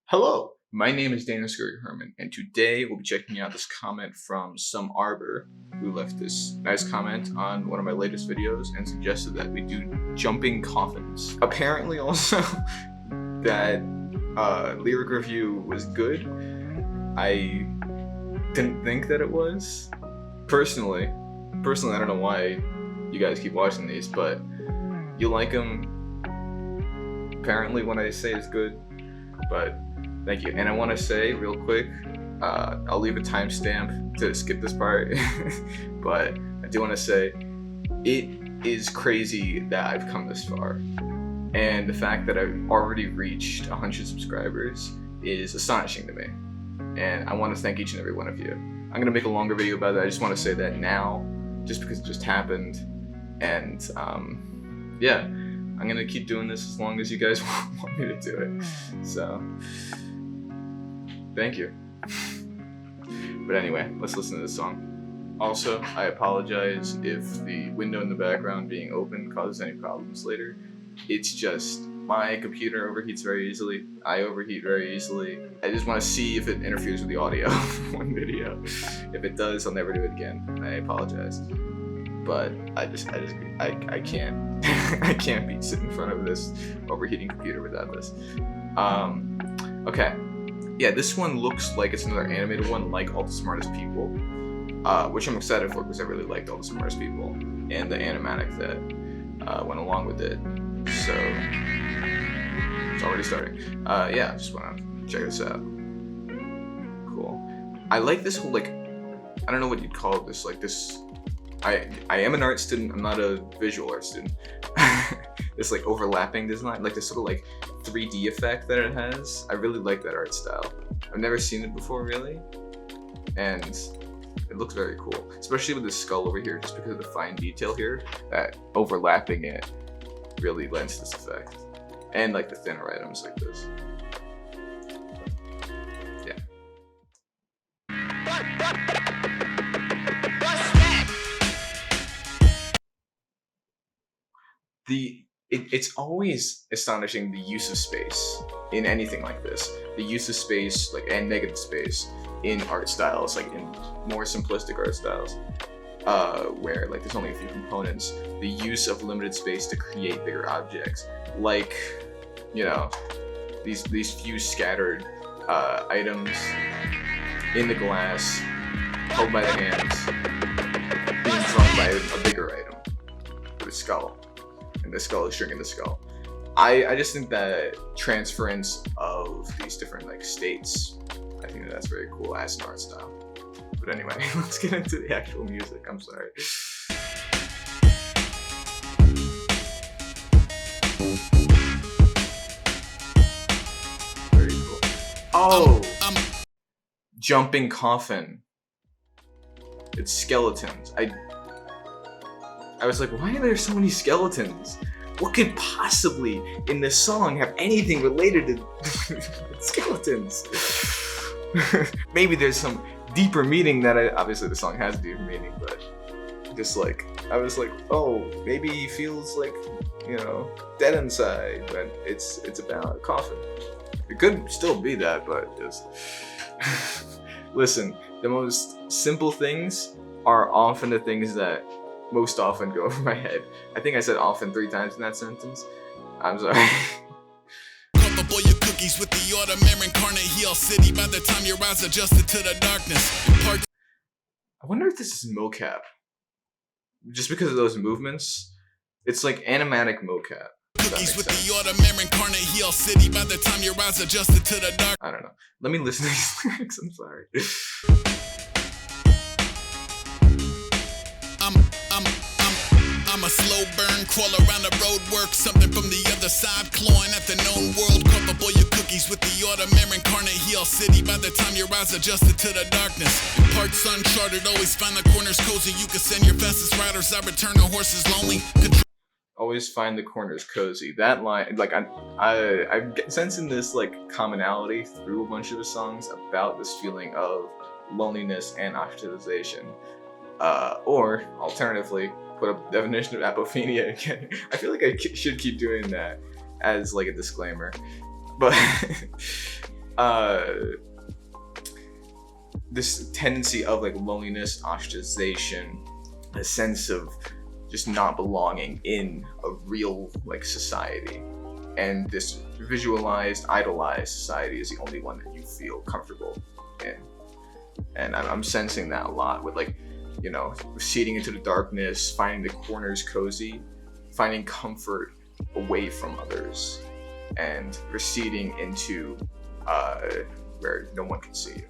Hello, my name is Daniel Scuria-Herman, and today we'll be checking out this comment from some arbor who left this nice comment on one of my latest videos and suggested that we do jumping coffins. Apparently also that lyric review was good. I didn't think that it was. Personally, I don't know why you guys keep watching these, but you like them apparently when I say it's good, but thank you. And I want to say real quick, I'll leave a timestamp to skip this part, but I do want to say it is crazy that I've come this far. And the fact that I've already reached 100 subscribers is astonishing to me. And I want to thank each and every one of you. I'm going to make a longer video about that. I just want to say that now, just because it just happened. And yeah, I'm going to keep doing this as long as you guys want me to do it. So thank you. But anyway, let's listen to this song. Also, I apologize if the window in the background being open causes any problems later. It's just my computer overheats very easily. I overheat very easily. I just want to see if it interferes with the audio of one video. If it does, I'll never do it again. I apologize. But I can't I can't be sitting in front of this overheating computer without this. Okay. Yeah, this one looks like it's another animated one, like All the Smartest People, which I'm excited for because I really liked All the Smartest People and the animatic that went along with it. So it's already starting. Yeah, I just want to check this out. Cool. I like this whole, like, I don't know what you'd call this, like this. I am an art student. I'm not a visual art student. This like overlapping design, like this sort of like 3D effect that it has. I really like that art style. I've never seen it before, really, and it looks very cool, especially with the skull over here, just because of the fine detail here. That overlapping it really lends this effect, and like the thinner items like this. Yeah. It's always astonishing the use of space in anything like this. The use of space, like, and negative space in art styles, like in more simplistic art styles, where like there's only a few components. The use of limited space to create bigger objects, like, you know, these few scattered items in the glass, held by the hands, being drawn by a bigger item, with a skull. And the skull is shrinking the skull. I just think that transference of these different like states, I think that's very cool as an art style. But anyway, let's get into the actual music. I'm sorry. Very cool. Oh, jumping coffin. It's skeletons. I was like, why are there so many skeletons? What could possibly in this song have anything related to skeletons? Maybe there's some deeper meaning that obviously the song has a deeper meaning, but just like, I was like, oh, maybe he feels like, you know, dead inside, but it's about a coffin. It could still be that, but just listen, the most simple things are often the things that most often go over my head. I think I said often 3 times in that sentence. I'm sorry. Boy, your cookies with the autumn incarnate heel city by the time your eyes adjusted to the darkness. I wonder if this is mocap. Just because of those movements, it's like animatic mocap. Cookies with the autumn incarnate heel city by the time your eyes adjusted to the dark. I don't know. Let me listen to these lyrics. I'm sorry. I'm a slow burn, crawl around the road, work something from the other side, clawing at the known world. Cup boy, your cookies with the autumn incarnate heel city by the time your eyes adjusted to the darkness. Parts uncharted, always find the corners cozy. You can send your fastest riders, I return the horses lonely. Always find the corners cozy. That line, like, I'm sensing this like commonality through a bunch of the songs about this feeling of loneliness and ostracization, or alternatively, put up the definition of apophenia again. I feel like I should keep doing that as like a disclaimer, but this tendency of like loneliness, ostracization, a sense of just not belonging in a real like society, and this visualized, idolized society is the only one that you feel comfortable in. And I'm sensing that a lot with like, you know, receding into the darkness, finding the corners cozy, finding comfort away from others, and receding into where no one can see you.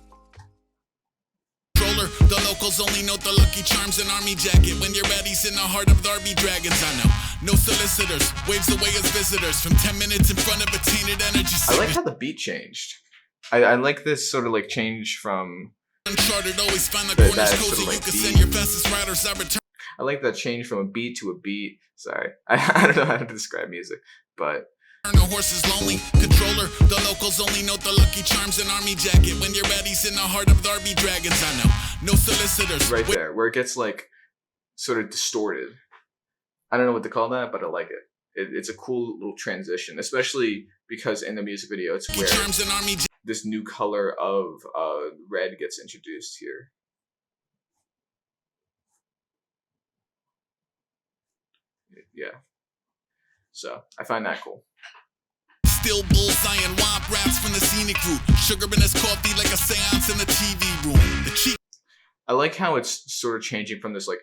The locals only note the lucky charms and army jacket. When you're at, he's in the heart of Darby Dragons. I know, no solicitors, waves away as visitors from 10 minutes in front of a tainted energy. I like how the beat changed. I like this sort of like change from Uncharted, always find the corners cozy. Sort of like You can beat. send your fastest riders. I return. I like that change from a beat to a beat. Sorry, I don't know how to describe music, but No horse is lonely. Controller, the locals only note the lucky charms and army jacket. When you're at, he's in the heart of Darby Dragons. I know, no solicitors. Right there, where it gets like sort of distorted. I don't know what to call that, but I like it. It's a cool little transition, especially because in the music video, it's where Charms and army this new color of red gets introduced here. Yeah. So I find that cool. Still bullseye and womp rats from the scenic route. Sugar in his coffee like a seance in the TV room. The cheap. I like how it's sort of changing from this like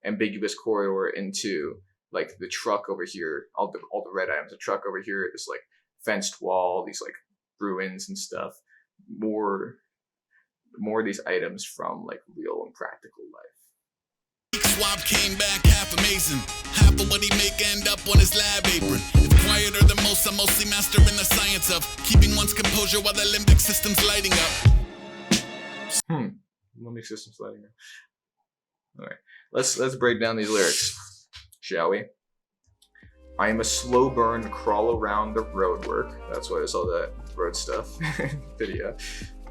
ambiguous corridor into like the truck over here, all the red items, the truck over here, this like fenced wall, these like ruins and stuff. More of these items from like real and practical life. Swab came back half amazing. Half of what he make end up on his lab apron. It's quieter than most. I'm mostly mastering the science of keeping one's composure while the limbic system's lighting up. Limbic system's lighting up. All right, let's break down these lyrics, shall we? I am a slow burn, crawl around the road work. That's why I saw that road stuff video.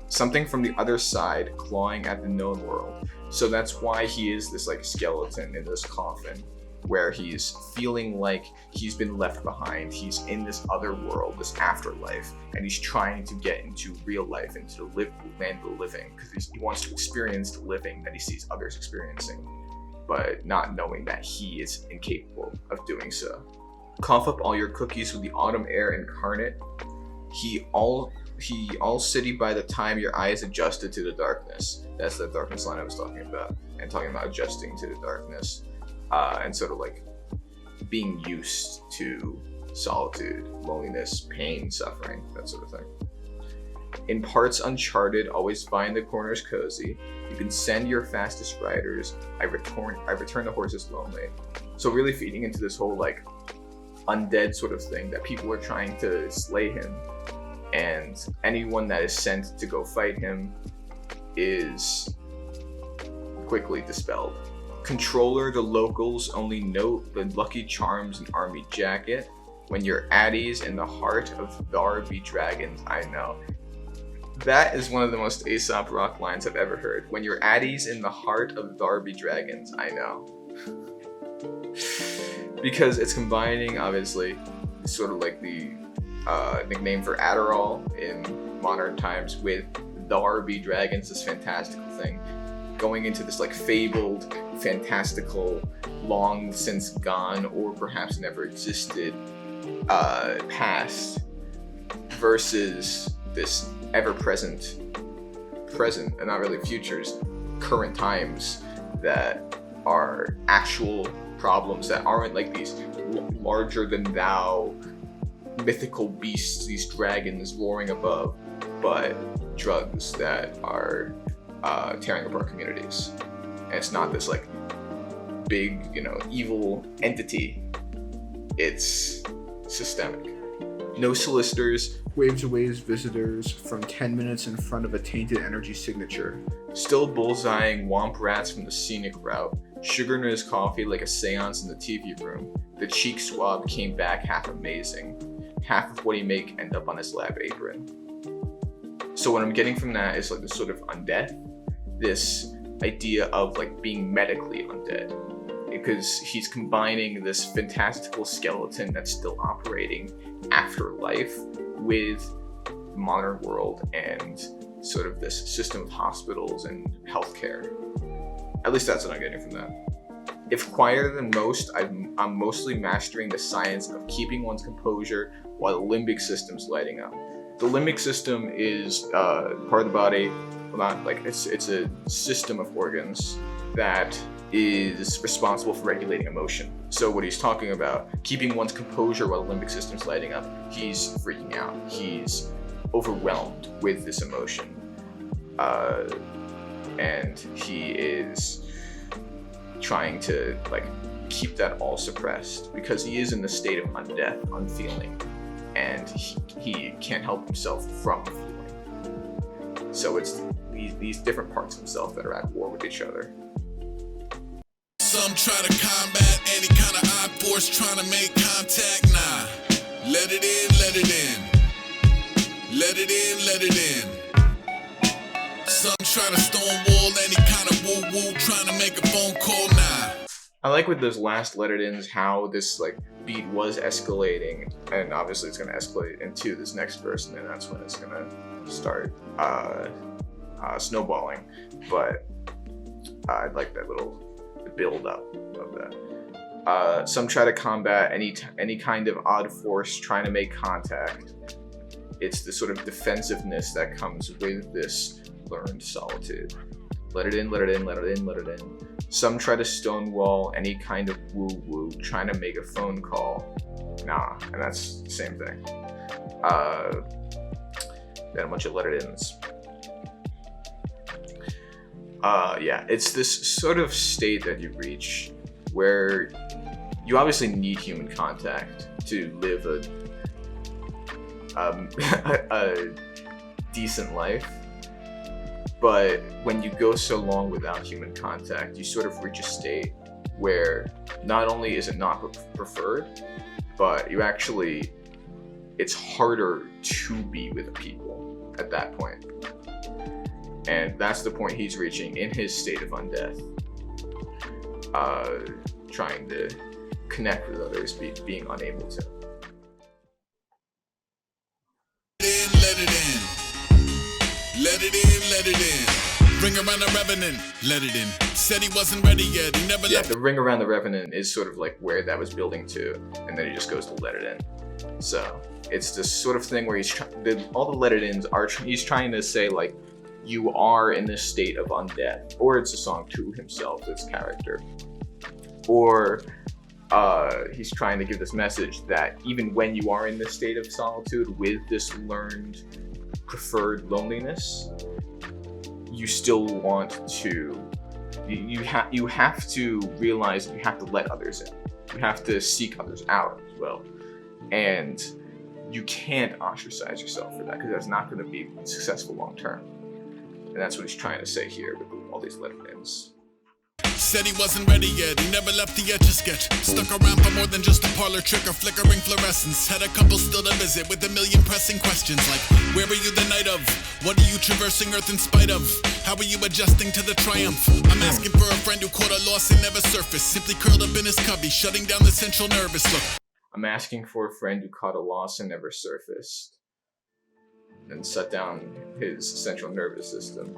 Something from the other side, clawing at the known world. So that's why he is this like skeleton in this coffin, where he's feeling like he's been left behind. He's in this other world, this afterlife, and he's trying to get into real life, into the land of the living, because he wants to experience the living that he sees others experiencing, but not knowing that he is incapable of doing so. Cough up all your cookies with the autumn air incarnate. He all city by the time your eyes adjusted to the darkness. That's the darkness line I was talking about, and talking about adjusting to the darkness, and sort of like being used to solitude, loneliness, pain, suffering, that sort of thing. In parts uncharted, always find the corners cozy. You can send your fastest riders. I return the horses lonely. So really feeding into this whole like undead sort of thing, that people are trying to slay him, and anyone that is sent to go fight him is quickly dispelled. Controller, the locals only note the lucky charms and army jacket. When you're at ease in the heart of Darby Dragons, I know. That is one of the most Aesop Rock lines I've ever heard. When you're at ease in the heart of Darby Dragons, I know. Because it's combining, obviously, sort of like the nickname for Adderall in modern times with Darby Dragons, this fantastical thing, going into this like fabled, fantastical, long since gone or perhaps never existed past, versus this ever-present, and not really futures, current times that are actual problems that aren't like these larger than thou mythical beasts, these dragons roaring above, but drugs that are tearing apart communities. And it's not this like big, evil entity. It's systemic. No solicitors, waves away as visitors from 10 minutes in front of a tainted energy signature. Still bullseyeing womp rats from the scenic route. Sugar in his coffee like a seance in the TV room. The cheek swab came back half amazing. Half of what he make end up on his lab apron. So what I'm getting from that is like this sort of undead, this idea of like being medically undead, because he's combining this fantastical skeleton that's still operating after life with the modern world and sort of this system of hospitals and healthcare. At least that's what I'm getting from that. If quieter than most, I'm mostly mastering the science of keeping one's composure while the limbic system's lighting up. The limbic system is part of the body, well, not like it's a system of organs that is responsible for regulating emotion. So what he's talking about, keeping one's composure while the limbic system's lighting up, he's freaking out. He's overwhelmed with this emotion. And he is trying to like keep that all suppressed because he is in the state of undeath, unfeeling, and he can't help himself from feeling. So it's these different parts of himself that are at war with each other. Some try to combat any kind of odd force trying to make contact. Nah, let it in, let it in. Let it in, let it in. Some try to stonewall any kind of woo-woo trying to make a phone call. Nah. I like with those last let it ins how this like beat was escalating, and obviously it's gonna escalate into this next verse, and then that's when it's gonna start snowballing. But I like that little build up of that. Some try to combat any kind of odd force trying to make contact. It's the sort of defensiveness that comes with this learned solitude. Let it in, let it in, let it in, let it in. Some try to stonewall any kind of woo-woo trying to make a phone call. Nah, and that's the same thing. Then a bunch of let it ins. Yeah, it's this sort of state that you reach where you obviously need human contact to live a decent life. But when you go so long without human contact, you sort of reach a state where not only is it not preferred, but you actually, it's harder to be with people at that point. And that's the point he's reaching in his state of undeath. Trying to connect with others, being unable to. Let it in. Let it in, let it in. Ring around the revenant, let it in. Said he wasn't ready yet, he never left. The ring around the revenant is sort of like where that was building to, and then he just goes to let it in. So it's this sort of thing where all the let it ins are, he's trying to say like, you are in this state of undeath, or it's a song to himself, its character. Or he's trying to give this message that even when you are in this state of solitude with this learned preferred loneliness, you still want to, you have to realize you have to let others in. You have to seek others out as well. And you can't ostracize yourself for that, because that's not going to be successful long term. And that's what he's trying to say here with all these let-ins. Said he wasn't ready yet, he never left the Etch-a-Sketch. Stuck around for more than just a parlor trick or flickering fluorescence. Had a couple still to visit with a million pressing questions like, where were you the night of? What are you traversing Earth in spite of? How are you adjusting to the triumph? I'm asking for a friend who caught a loss and never surfaced, simply curled up in his cubby, shutting down the central nervous. Look, I'm asking for a friend who caught a loss and never surfaced, and shut down his central nervous system.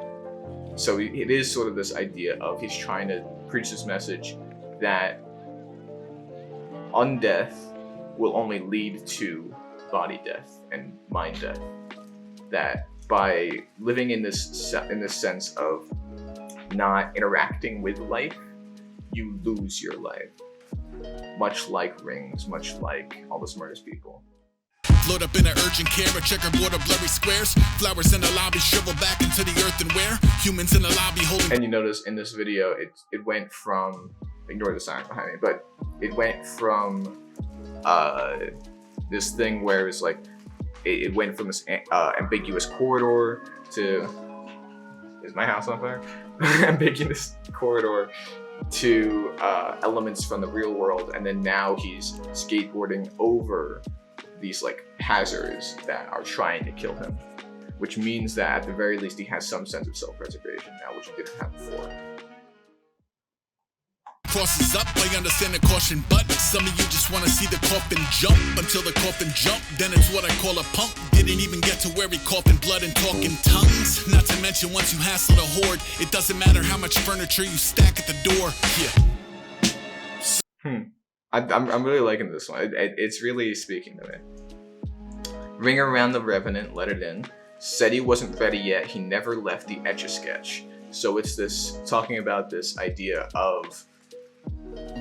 So it is sort of this idea of he's trying to preach this message that undeath will only lead to body death and mind death. That by living in this sense of not interacting with life, you lose your life. Much like Rings, much like all the smartest people. Float up in an urgent care, a checkerboard of blurry squares. Flowers in the lobby shrivel back into the earthenware. Humans in the lobby holding. And you notice in this video, it went from, ignore the sign behind me, but it went from this thing where it's like, it went from this ambiguous corridor to, is my house on fire? Ambiguous corridor to elements from the real world, and then now he's skateboarding over these like hazards that are trying to kill him, which means that at the very least he has some sense of self-preservation now, which he didn't have before. crosses up, I understand the caution, but some of you just wanna see the coffin jump. Until the coffin jump, then it's what I call a punk. Didn't even get to where he coughing blood and talking tongues. Not to mention once you hassle the horde, it doesn't matter how much furniture you stack at the door. Yeah. I'm really liking this one. It's really speaking to me. Ring around the revenant, let it in. Said he wasn't ready yet, he never left the Etch-a-Sketch. So it's this, talking about this idea of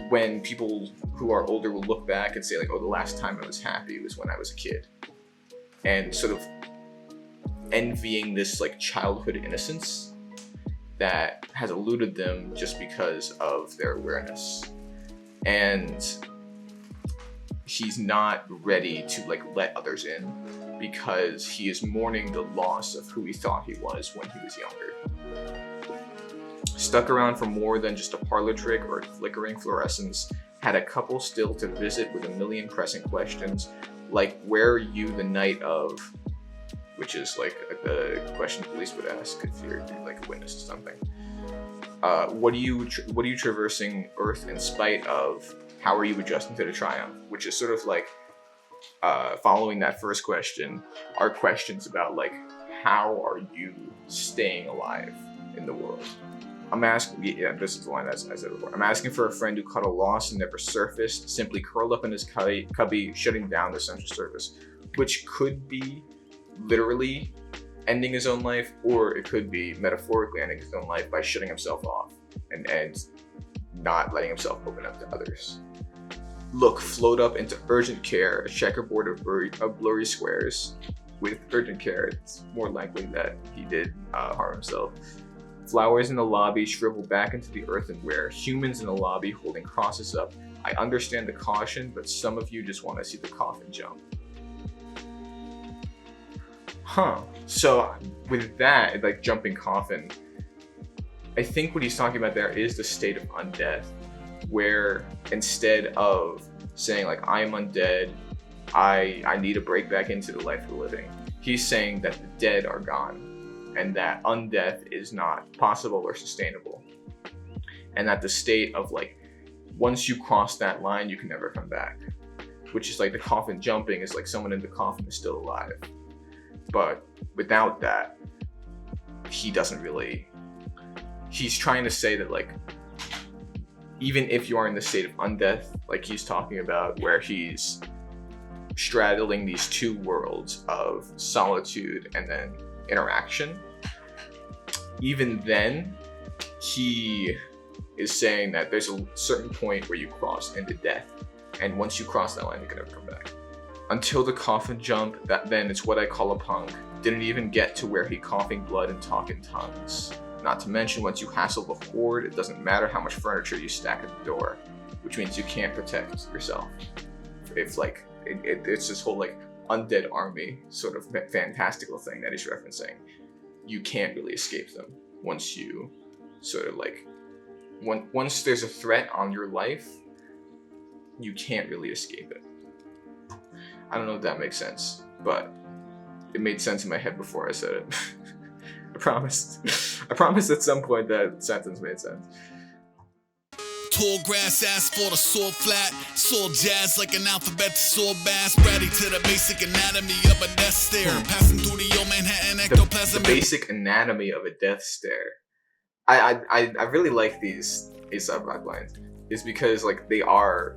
when people who are older will look back and say like, oh, the last time I was happy was when I was a kid. And sort of envying this like childhood innocence that has eluded them just because of their awareness. And he's not ready to like let others in because he is mourning the loss of who he thought he was when he was younger. Stuck around for more than just a parlor trick or a flickering fluorescence, had a couple still to visit with a million pressing questions, like where are you the night of, which is like the question police would ask if you're like a witness to something. What are you traversing Earth in spite of? How are you adjusting to the triumph? Which is sort of like following that first question are questions about like how are you staying alive in the world. I'm asking, yeah, this is the line that's I said before. I'm asking for a friend who caught a loss and never surfaced, simply curled up in his cubby, shutting down the central service, which could be literally ending his own life, or it could be metaphorically ending his own life by shutting himself off and not letting himself open up to others. Look, float up into urgent care, a checkerboard of blurry squares. With urgent care, it's more likely that he did harm himself. Flowers in the lobby shrivel back into the earthenware. Humans in the lobby holding crosses up. I understand the caution, but some of you just want to see the coffin jump. So with that, like jumping coffin, I think what he's talking about there is the state of undeath, where instead of saying like, I am undead, I need to break back into the life of the living, he's saying that the dead are gone and that undeath is not possible or sustainable. And that the state of like, once you cross that line, you can never come back. Which is like the coffin jumping is like someone in the coffin is still alive. But without that, he doesn't really, he's trying to say that like, even if you are in the state of undeath, like he's talking about where he's straddling these two worlds of solitude and then interaction, even then, he is saying that there's a certain point where you cross into death. And once you cross that line, you can never come back. Until the coffin jump, then it's what I call a punk. Didn't even get to where he coughing blood and talking tongues. Not to mention, once you hassle the horde, it doesn't matter how much furniture you stack at the door, which means you can't protect yourself. It's like, it's this whole like undead army sort of fantastical thing that he's referencing. You can't really escape them once you sort of like, once there's a threat on your life, you can't really escape it. I don't know if that makes sense, but it made sense in my head before I said it. I promised at some point that sentence made sense. Tall grass, asphalt, a soil flat. Soil jazz like an alphabet to soil bass. Ready to the basic anatomy of a death stare. Passing through the old Manhattan ectoplasm. The basic anatomy of a death stare. I really like these Aesop Rock lines. Is because like they are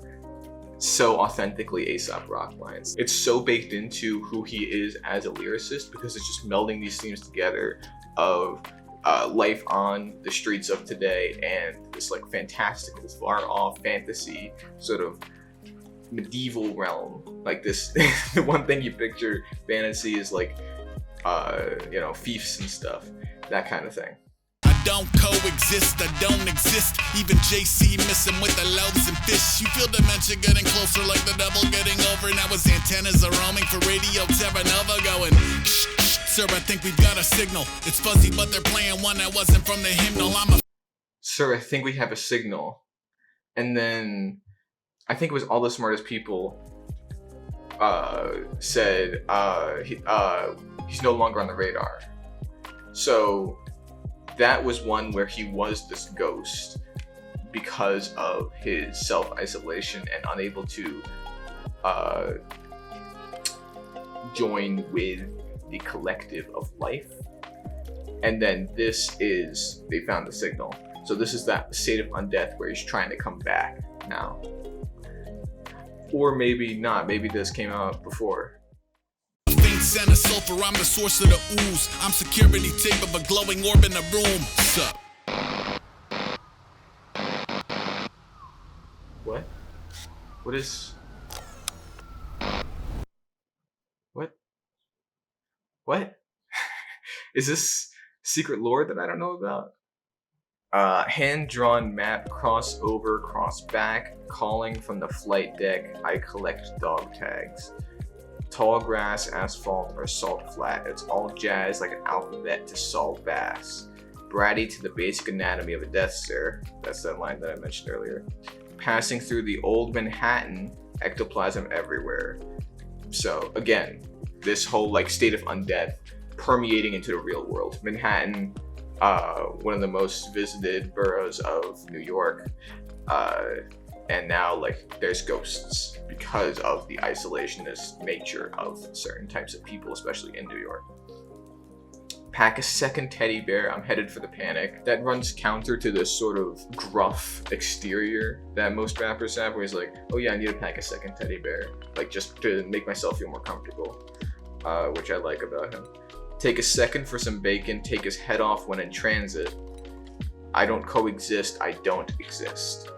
so authentically Aesop Rock lines. It's so baked into who he is as a lyricist because it's just melding these themes together of life on the streets of today and this like fantastical, far off fantasy sort of medieval realm. Like this, the one thing you picture fantasy is like, you know, fiefs and stuff, that kind of thing. Don't coexist, I don't exist. Even JC missing with the loaves and fish. You feel dementia getting closer like the devil getting over. Now his antennas are roaming for Radio Terra Nova going, shh, shh, sir, I think we've got a signal. It's fuzzy, but they're playing one that wasn't from the hymnal. Sir, I think we have a signal. And then, I think it was all the smartest people said he's no longer on the radar. So, that was one where he was this ghost, because of his self-isolation and unable to join with the collective of life. And then they found the signal. So this is that state of undeath where he's trying to come back now. Or maybe not, maybe this came out before. Faint scent of sulfur, I'm the source of the ooze. I'm security tape of a glowing orb in the room. Sup? What? What is... What? Is this secret lore that I don't know about? Hand-drawn map, cross over, cross back, calling from the flight deck, I collect dog tags. Tall grass, asphalt, or salt flat. It's all jazz like an alphabet to solve bass. Bratty to the basic anatomy of a death stare. That's that line that I mentioned earlier. Passing through the old Manhattan, ectoplasm everywhere. So again, this whole like state of undeath permeating into the real world. Manhattan, one of the most visited boroughs of New York, and now like there's ghosts because of the isolationist nature of certain types of people, especially in New York. Pack a second teddy bear, I'm headed for the panic. That runs counter to this sort of gruff exterior that most rappers have, where he's like, oh yeah, I need to pack a second teddy bear, like just to make myself feel more comfortable, which I like about him. Take a second for some bacon, take his head off when in transit. I don't coexist, I don't exist.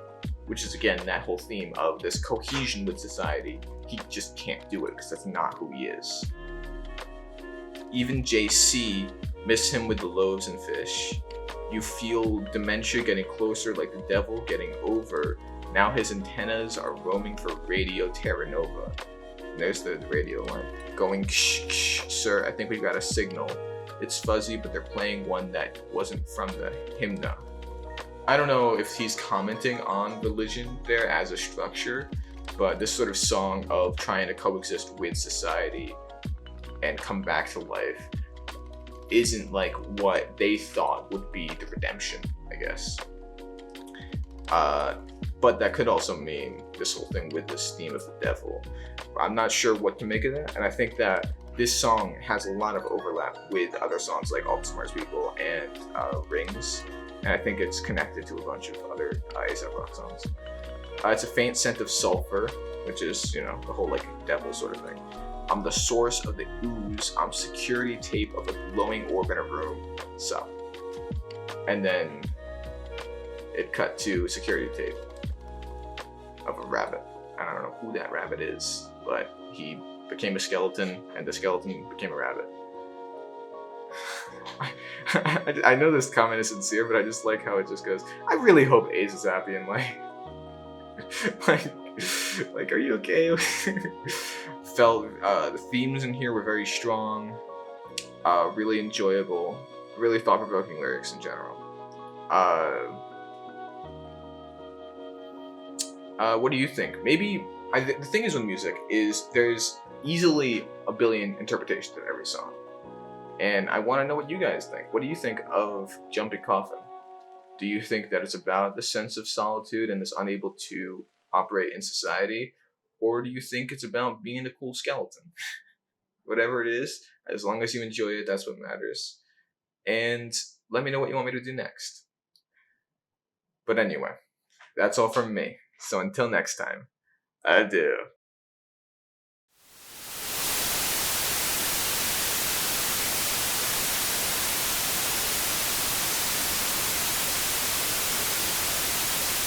Which is again that whole theme of this cohesion with society. He just can't do it because that's not who he is. Even JC, miss him with the loaves and fish. You feel dementia getting closer like the devil getting over. Now his antennas are roaming for Radio Terra Nova. And there's the radio line. Going ksh ksh, sir, I think we've got a signal. It's fuzzy, but they're playing one that wasn't from the hymna. I don't know if he's commenting on religion there as a structure, but this sort of song of trying to coexist with society and come back to life isn't like what they thought would be the redemption, I guess. But that could also mean this whole thing with this theme of the devil. I'm not sure what to make of that, and I think that this song has a lot of overlap with other songs like All the Smart People and Rings, and I think it's connected to a bunch of other Aesop Rock songs. It's a faint scent of sulfur, which is, you know, the whole like devil sort of thing. I'm the source of the ooze. I'm security tape of a glowing orb in a room. So, and then it cut to security tape of a rabbit. I don't know who that rabbit is, but he became a skeleton, and the skeleton became a rabbit. I know this comment is sincere, but I just like how it just goes, I really hope Ace is happy and like, are you okay? Felt the themes in here were very strong, really enjoyable, really thought-provoking lyrics in general. What do you think? Maybe the thing is with music is there's easily a billion interpretations of every song, and I want to know what you guys think. What do you think of Jumping Coffin? Do you think that it's about the sense of solitude and this unable to operate in society? Or do you think it's about being a cool skeleton? Whatever it is, as long as you enjoy it, that's what matters. And let me know what you want me to do next. But anyway, that's all from me. So until next time, adieu.